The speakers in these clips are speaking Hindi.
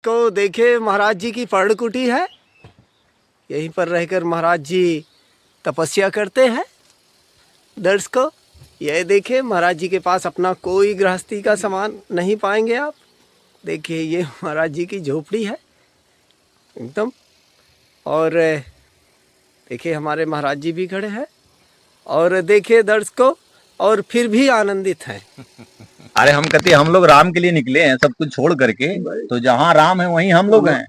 को देखे महाराज जी की पर्णकुटी है। यहीं पर रहकर महाराज जी तपस्या करते हैं। दर्शकों, यह देखे महाराज जी के पास अपना कोई गृहस्थी का सामान नहीं पाएंगे आप। देखिए ये महाराज जी की झोपड़ी है एकदम। और देखिए हमारे महाराज जी भी खड़े हैं और देखिए दर्शकों, और फिर भी आनंदित हैं। अरे हम कहते हम लोग राम के लिए निकले हैं सब कुछ छोड़ करके। तो जहाँ राम है वहीं हम लोग हैं,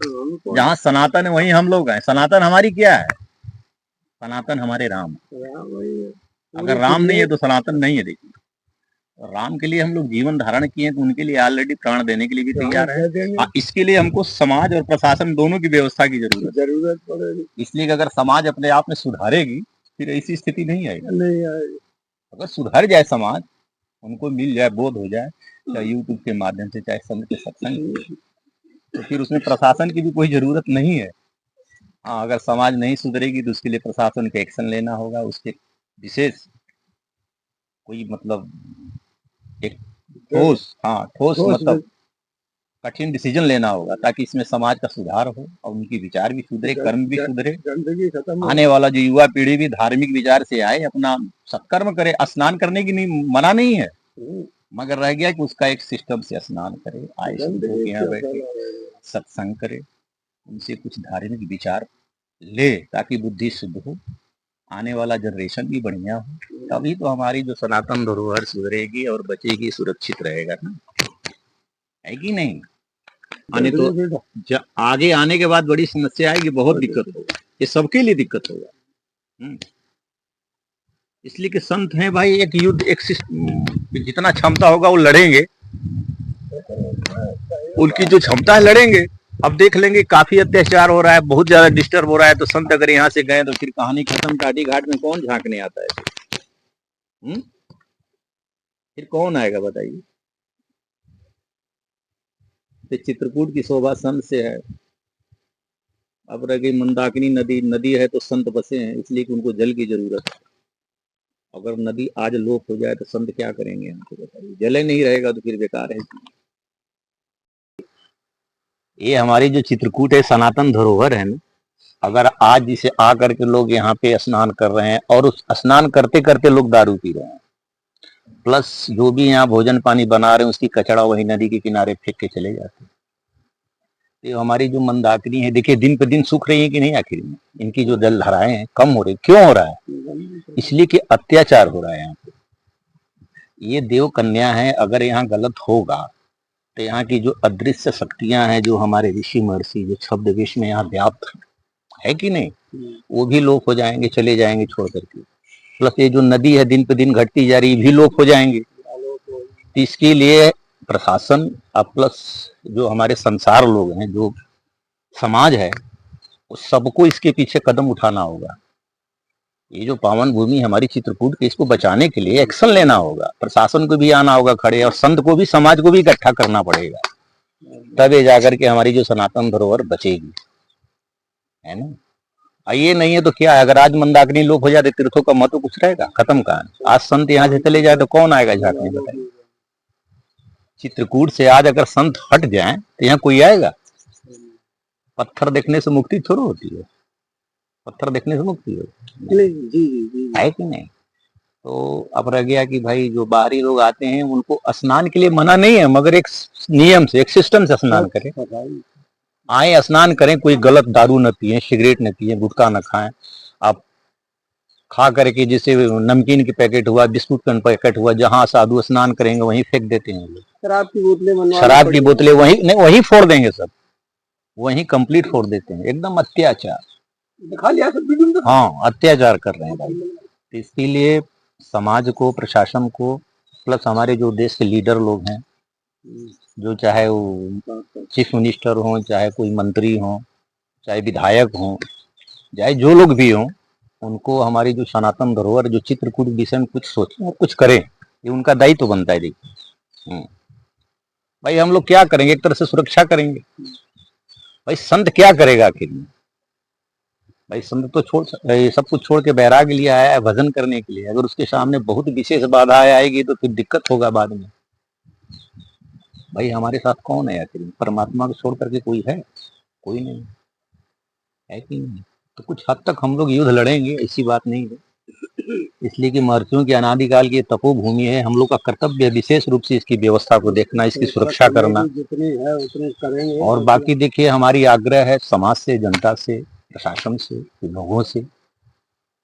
जहाँ सनातन है वहीं हम लोग हैं। सनातन हमारी क्या है? सनातन हमारे राम। अगर राम नहीं है तो सनातन नहीं है। देखिए राम के लिए हम लोग जीवन धारण किए हैं, तो उनके लिए ऑलरेडी प्राण देने के लिए भी तैयार है। इसके लिए हमको समाज और प्रशासन दोनों की व्यवस्था की जरूरत पड़ेगी। इसलिए कि अगर समाज अपने आप में सुधारेगी फिर ऐसी स्थिति नहीं आएगी। अगर सुधर जाए समाज, उनको मिल जाए, बोध हो जाए, चाहे यूट्यूब के माध्यम से चाहे संत के सत्संग, तो फिर उसमें प्रशासन की भी कोई जरूरत नहीं है। हाँ, अगर समाज नहीं सुधरेगी तो उसके लिए प्रशासन के एक्शन लेना होगा। उसके विशेष कोई मतलब एक ठोस मतलब कठिन डिसीजन लेना होगा, ताकि इसमें समाज का सुधार हो और उनकी विचार भी सुधरे, कर्म भी सुधरे, आने वाला जो युवा पीढ़ी भी धार्मिक विचार से आए, अपना सत्कर्म करे। स्नान करने की नहीं मना नहीं है, मगर रह गया कि उसका एक सिस्टम से स्नान करे, आए यहाँ बैठे सत्संग करे, उनसे कुछ धार्मिक विचार ले, ताकि बुद्धि शुद्ध हो, आने वाला जनरेशन भी बढ़िया हो। तभी तो हमारी जो सनातन धरोहर सुधरेगी और बचेगी, सुरक्षित रहेगा ना, है कि नहीं? आने तो आगे आने के बाद बड़ी समस्या आएगी, बहुत दिक्कत होगा, ये सबके लिए दिक्कत होगा। इसलिए कि संत हैं भाई, एक युद्ध एक जितना क्षमता होगा वो लड़ेंगे, उनकी जो क्षमता है लड़ेंगे। अब देख लेंगे काफी अत्याचार हो रहा है, बहुत ज्यादा डिस्टर्ब हो रहा है, तो संत अगर यहाँ से गए तो फिर कहानी खत्म। टाटी घाट में कौन झांकने आता है? फिर कौन आएगा बताइए? तो चित्रकूट की शोभा संत से है। अब रह गई मंदाकिनी नदी, नदी है तो संत बसे हैं, इसलिए कि उनको जल की जरूरत है। अगर नदी आज लोप हो जाए तो संत क्या करेंगे हमको बताइए? जल ही नहीं रहेगा तो फिर बेकार है। ये हमारी जो चित्रकूट है सनातन धरोहर है ना, अगर आज जिसे आ करके लोग यहाँ पे स्नान कर रहे हैं और उस स्नान करते करते लोग दारू पी रहे हैं, प्लस जो भी यहाँ भोजन पानी बना रहे हैं उसकी कचरा वही नदी के किनारे फेंक के चले जाते हैं। ये हमारी जो मंदाकिनी है, देखिए दिन पे दिन सूख रही है कि नहीं? आखिर में इनकी जो जल धाराएं हैं कम हो रही, क्यों हो रहा है? इसलिए कि अत्याचार हो रहा है यहाँ पे। ये देव कन्या है, अगर यहाँ गलत होगा तो यहाँ की जो अदृश्य शक्तियां हैं, जो हमारे ऋषि महर्षि जो शब्द विष में यहाँ व्याप्त है कि नहीं, वो भी लोप हो जाएंगे, चले जाएंगे छोड़ करके। प्लस ये जो नदी है दिन पे दिन घटती जा रही, भी लोप हो जाएंगे। तो इसके लिए प्रशासन प्लस जो हमारे संसार लोग हैं, जो समाज है, उस सबको इसके पीछे कदम उठाना होगा। ये जो पावन भूमि हमारी चित्रकूट की, इसको बचाने के लिए एक्शन लेना होगा। प्रशासन को भी आना होगा खड़े, और संत को भी, समाज को भी इकट्ठा करना पड़ेगा, तब ये जाकर के हमारी जो सनातन धरोहर बचेगी, है ना? ये नहीं है तो क्या है? अगर आज मंदाकिनी लोप हो जाते, तीर्थों का महत्व कुछ रहेगा? खत्म कहां। आज संत यहाँ से चले जाए तो कौन आएगा झांकने? बताइए। चित्रकूट से आज अगर संत हट जाए तो यहाँ कोई आएगा? पत्थर देखने से मुक्ति थोड़ी होती है, पत्थर देखने से मुक्ति होती है कि नहीं? तो अब रह गया कि भाई जो बाहरी लोग आते हैं उनको स्नान के लिए मना नहीं है, मगर एक नियम से, एक सिस्टम से स्नान करें। आए स्नान करें, कोई गलत दारू न पिए, सिगरेट न पिए, गुटखा न खाएं। आप खा करके जैसे नमकीन के पैकेट हुआ, बिस्कुट का पैकेट हुआ, जहां साधु स्नान करेंगे वहीं फेंक देते हैं लोग। शराब की बोतलें वहीं नहीं, वहीं फोड़ देंगे सब, वहीं कंप्लीट फोड़ देते हैं। एकदम अत्याचार, हाँ अत्याचार कर रहे हैं भाई। इसके लिए समाज को, प्रशासन को, प्लस हमारे जो देश के लीडर लोग हैं, जो चाहे वो चीफ मिनिस्टर हो, चाहे कोई मंत्री हो, चाहे विधायक हो, चाहे जो लोग भी हों, उनको हमारी जो सनातन धरोहर, जो चित्रकूट विषय में कुछ सोचें और कुछ करें। ये उनका दायित्व बनता है। देखिए भाई, हम लोग क्या करेंगे? एक तरह से सुरक्षा करेंगे। भाई संत क्या करेगा आखिर में? भाई संत तो सब कुछ छोड़ के बैराग के लिए आया है, भजन करने के लिए। अगर उसके सामने बहुत विशेष बाधाएं आएगी तो फिर दिक्कत होगा बाद में। भाई हमारे साथ कौन है आखिर? परमात्मा को छोड़ करके कोई है? कोई नहीं है कि नहीं? तो कुछ हद तक हम लोग युद्ध लड़ेंगे, ऐसी बात नहीं है। इसलिए कि महर्षियों की अनादिकाल की तपोभूमि है, हम लोग का कर्तव्य है विशेष रूप से इसकी व्यवस्था को देखना, इसकी सुरक्षा करना। जितनी है उतनी करेंगे। और बाकी देखिए हमारी आग्रह है समाज से, जनता से, प्रशासन से, लोगों से,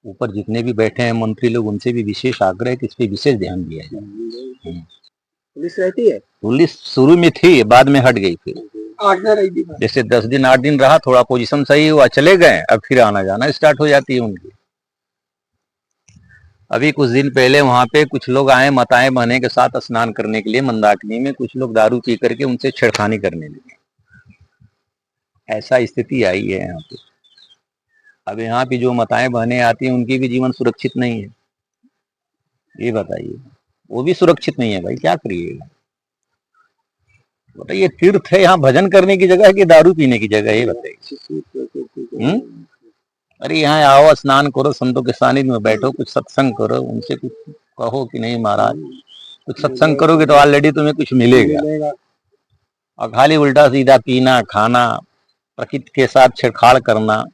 ऊपर जितने भी बैठे हैं मंत्री लोग, उनसे भी विशेष आग्रह है कि इस पे विशेष ध्यान दिया जाए। पुलिस रहती है? पुलिस शुरू में थी, बाद में हट गई। फिर जैसे 10 दिन 8 दिन रहा, थोड़ा पोजीशन सही हुआ, चले गए, अब फिर आना जाना स्टार्ट हो जाती है उनकी। अभी कुछ दिन पहले वहां पे कुछ लोग आए माताएं बहने के साथ स्नान करने के लिए मंदाकिनी में, कुछ लोग दारू पी करके उनसे छेड़खानी करने लगे। ऐसा स्थिति आई है यहाँ पे। अब यहाँ पे जो माताएं बहनें आती हैं उनकी भी जीवन सुरक्षित नहीं है, ये बताइए। वो भी सुरक्षित नहीं है भाई, क्या करिएगा बताइए। तीर्थ है, यहाँ भजन करने की जगह है कि दारू पीने की जगह है, ये बताइए। अरे यहाँ आओ, स्नान करो, संतों के सानिध्य में बैठो, कुछ सत्संग करो, उनसे कुछ कहो कि नहीं महाराज कुछ सत्संग करोगे तो ऑलरेडी तुम्हें कुछ मिलेगा। और खाली उल्टा सीधा पीना, खाना, प्रकृति के साथ छेड़छाड़ करना,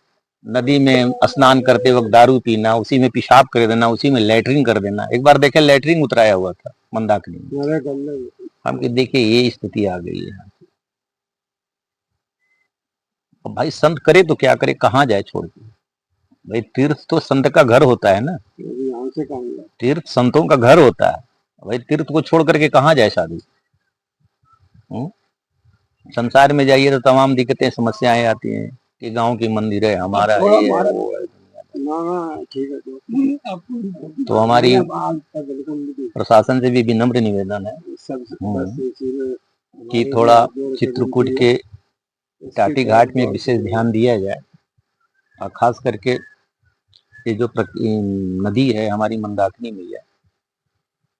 नदी में स्नान करते वक्त दारू पीना, उसी में पेशाब कर देना, उसी में लैटरिन कर देना। एक बार देखे लैटरिन उतराया हुआ था मंदाकिनी में। हम देखिए ये स्थिति आ गई है। अब भाई संत करे तो क्या करे, कहाँ जाए छोड़ के? भाई तीर्थ तो संत का घर होता है ना, तीर्थ संतों का घर होता है। भाई तीर्थ को छोड़ करके कहाँ जाए साधु? संसार में जाइए तो तमाम दिक्कतें समस्याएं आती हैं कि गांव की मंदिर है, हमारा ये है, वो है। तो हमारी प्रशासन से भी विनम्र निवेदन है कि थोड़ा चित्रकूट के टाटी घाट में विशेष ध्यान दिया जाए, और खास करके ये जो नदी है हमारी मंदाकिनी मैया,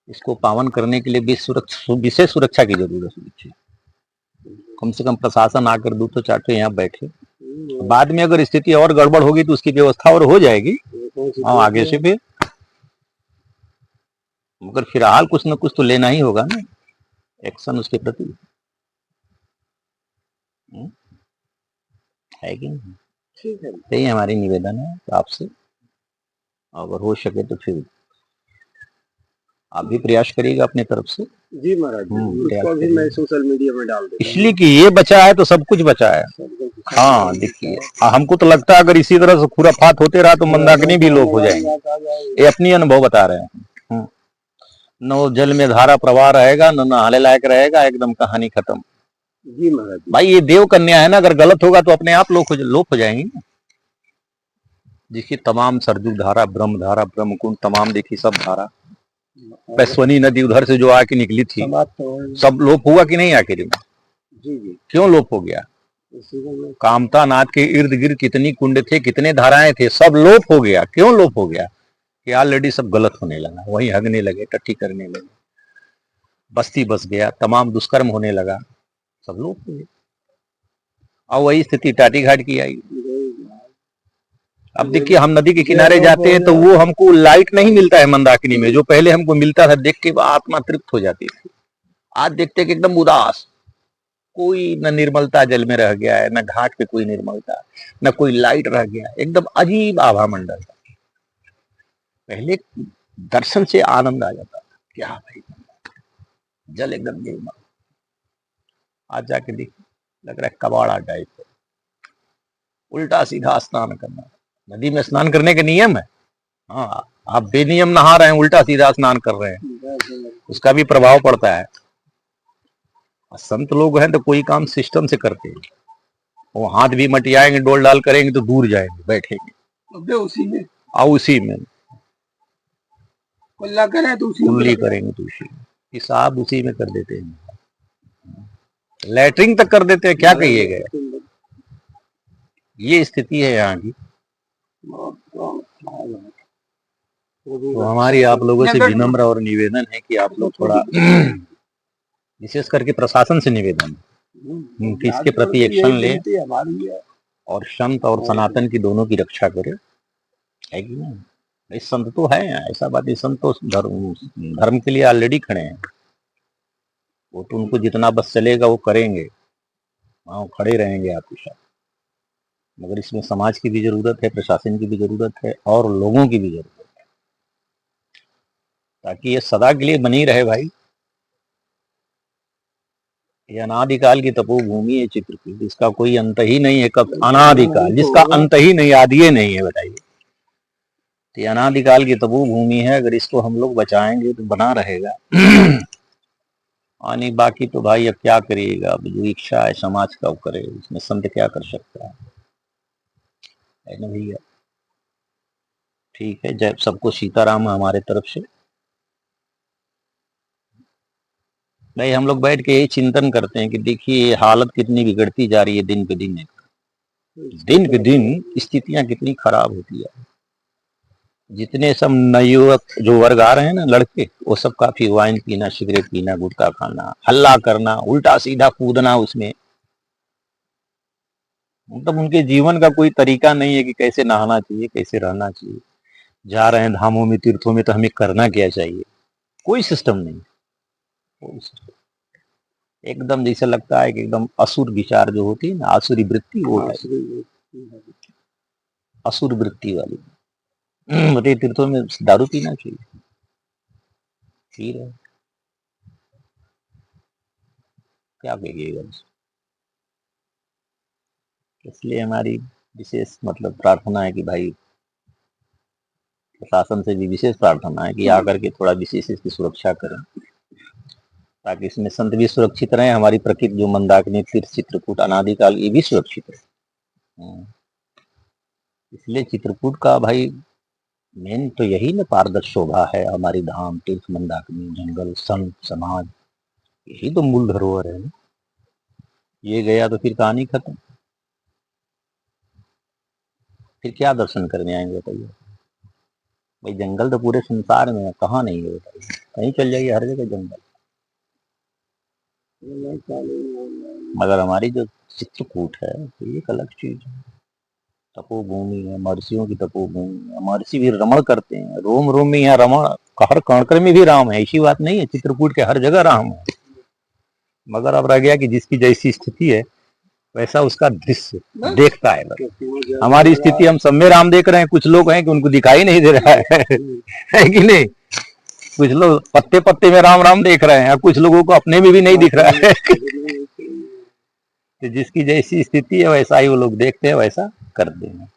इसको पावन करने के लिए विशेष सुरक्षा की जरूरत है। कम से कम प्रशासन आकर 2 तो 4 तो यहाँ बैठे। बाद में अगर स्थिति और गड़बड़ होगी तो उसकी व्यवस्था और हो जाएगी, हाँ आगे से भी, मगर फिलहाल कुछ न कुछ तो लेना ही होगा ना एक्शन उसके प्रति, है कि नहीं? ठीक है, यही हमारी निवेदन है आपसे। अगर हो सके तो फिर आप भी प्रयास करिएगा अपने तरफ से। जी महाराज, इसको भी मैं सोशल मीडिया में डाल दूंगा, इसलिए कि ये बचा है तो सब कुछ बचा है। हाँ देखिए, हमको तो लगता है अगर इसी तरह से खुराफात होते रहा तो मंदाकिनी भी लोप हो जाएंगे, ये अपनी अनुभव बता रहे हैं। न जल में धारा प्रवाह रहेगा, न नहाने लायक रहेगा, एकदम कहानी खत्म। जी महाराज, भाई ये देव कन्या है ना, अगर गलत होगा तो अपने आप लोप हो जाएंगी। देखिए तमाम सरजू धारा, ब्रह्म धारा, ब्रह्म कुंड, तमाम देखिए सब धारा, पैस्वनी नदी उधर से जो आके निकली थी, सब लोप हुआ कि नहीं आखिर में? जी जी। क्यों लोप हो गया? कामता नाथ के इर्द गिर्द कितनी कुंड थे, कितने धाराएं थे, सब लोप हो गया। क्यों लोप हो गया? कि ऑलरेडी सब गलत होने लगा, वहीं हगने लगे, टट्टी करने लगे, बस्ती बस गया, तमाम दुष्कर्म होने लगा, सब लोप हो गया। और वही स्थिति टाटी घाट की आई। अब देखिए हम नदी के किनारे जाते हैं तो वो हमको लाइट नहीं मिलता है मंदाकिनी में, जो पहले हमको मिलता था, देख के आत्मा तृप्त हो जाती थी। आज देखते कि एकदम उदास, कोई न निर्मलता जल में रह गया है, न घाट पे कोई निर्मलता, न कोई लाइट रह गया, एकदम अजीब आभा मंडल। पहले दर्शन से आनंद आ जाता था, क्या भाई जल एकदम निर्मल। आज जाके देख लग रहा है कबाड़ा टाइप, उल्टा सीधा स्नान करना। नदी में स्नान करने के नियम है, हाँ आप बेनियम नहा रहे हैं, उल्टा सीधा स्नान कर रहे हैं, उसका भी प्रभाव पड़ता है। संत लोग हैं तो कोई काम सिस्टम से करते हैं, वो हाथ भी मटियाएंगे, डोल डाल करेंगे तो दूर जाएंगे, बैठेंगे उसी में, उसी में कुल्ला करें तो उसी करेंगे तो उसी में, हिसाब उसी में कर देते हैं, लैटरिंग तक कर देते हैं, क्या कहिएगा। ये स्थिति है यहाँ की। तो हमारी आप लोगों से विनम्र और निवेदन है कि आप लोग थोड़ा विशेष करके प्रशासन से निवेदन कि इसके प्रति एक्शन ले और संत और सनातन की दोनों की रक्षा करे, है कि नहीं? इस संत तो है, ऐसा बात नहीं, संत तो धर्म के लिए ऑलरेडी खड़े हैं। वो तो उनको जितना बस चलेगा वो करेंगे, वहाँ खड़े रहेंगे आपके साथ। मगर इसमें समाज की भी जरूरत है, प्रशासन की भी जरूरत है और लोगों की भी जरूरत है, ताकि ये सदा के लिए बनी रहे भाई। ये अनादिकाल की तपोभूमि है चित्रकूट, इसका कोई अंत ही नहीं है। कब अनादिकाल, जिसका अंत ही नहीं, आदि ही नहीं है, बताइए। तो ये अनादिकाल की तपोभूमि है, अगर इसको हम लोग बचाएंगे तो बना रहेगा। और नहीं बाकी तो भाई अब क्या करिएगा, अब जो इच्छा है समाज का वो करे, उसमें संत क्या कर सकता है ना भैया। ठीक है, जय सबको सीताराम हमारे तरफ से। भाई हम लोग बैठ के यही चिंतन करते हैं कि देखिए ये हालत कितनी बिगड़ती जा रही है, दिन पे दिन स्थितियां कितनी खराब होती है। जितने सब नवयुवक जो वर्ग आ रहे हैं ना, लड़के, वो सब काफी वाइन पीना, सिगरेट पीना, गुटखा खाना, हल्ला करना, उल्टा सीधा कूदना उसमें। मतलब उनके जीवन का कोई तरीका नहीं है कि कैसे नहाना चाहिए, कैसे रहना चाहिए। जा रहे हैं धामों में, तीर्थों में, तो हमें करना क्या चाहिए, कोई सिस्टम नहीं, कोई सिस्टम। एकदम जैसे लगता है कि एकदम असुर विचार जो होती है ना, आसुरी वृत्ति, वो असुर वृत्ति वाली। बताइए तीर्थों में दारू पीना चाहिए, पी रहे, क्या कहिएगा। इसलिए हमारी विशेष मतलब प्रार्थना है कि भाई प्रशासन से भी विशेष प्रार्थना है कि आकर के थोड़ा विशेष इसकी सुरक्षा करें, ताकि इसमें संत भी सुरक्षित रहे, हमारी प्रकृति जो मंदाकिनी तीर्थ चित्रकूट अनादिकाल ये भी सुरक्षित रहे। इसलिए चित्रकूट का भाई मेन तो यही ना पारदर्श शोभा है, हमारी धाम, तीर्थ, मंदाकिनी, जंगल, संत, समाज, यही तो मूल धरोहर है ना। ये गया तो फिर कहानी खत्म, फिर क्या दर्शन करने आएंगे बताइए। भाई जंगल तो पूरे संसार में है, कहाँ नहीं है बताइए, कहीं चल जाइए हर जगह जंगल। मगर हमारी जो चित्रकूट है तो ये एक अलग चीज है, तपोभूमि है, महर्षियों की तपोभूमि है। महर्षि भी रमण करते हैं, रोम रोम में यहाँ रमण, हर कण में भी राम है, ऐसी बात नहीं है, चित्रकूट के हर जगह राम है। मगर अब रह गया कि जिसकी जैसी स्थिति है वैसा उसका दृश्य देखता है। हमारी स्थिति, हम सब में राम देख रहे हैं, कुछ लोग हैं कि उनको दिखाई नहीं दे रहा है कि नहीं। कुछ लोग पत्ते पत्ते में राम राम देख रहे हैं और कुछ लोगों को अपने में भी नहीं दिख रहा है। तो जिसकी जैसी स्थिति है वैसा ही वो लोग देखते हैं, वैसा करते हैं।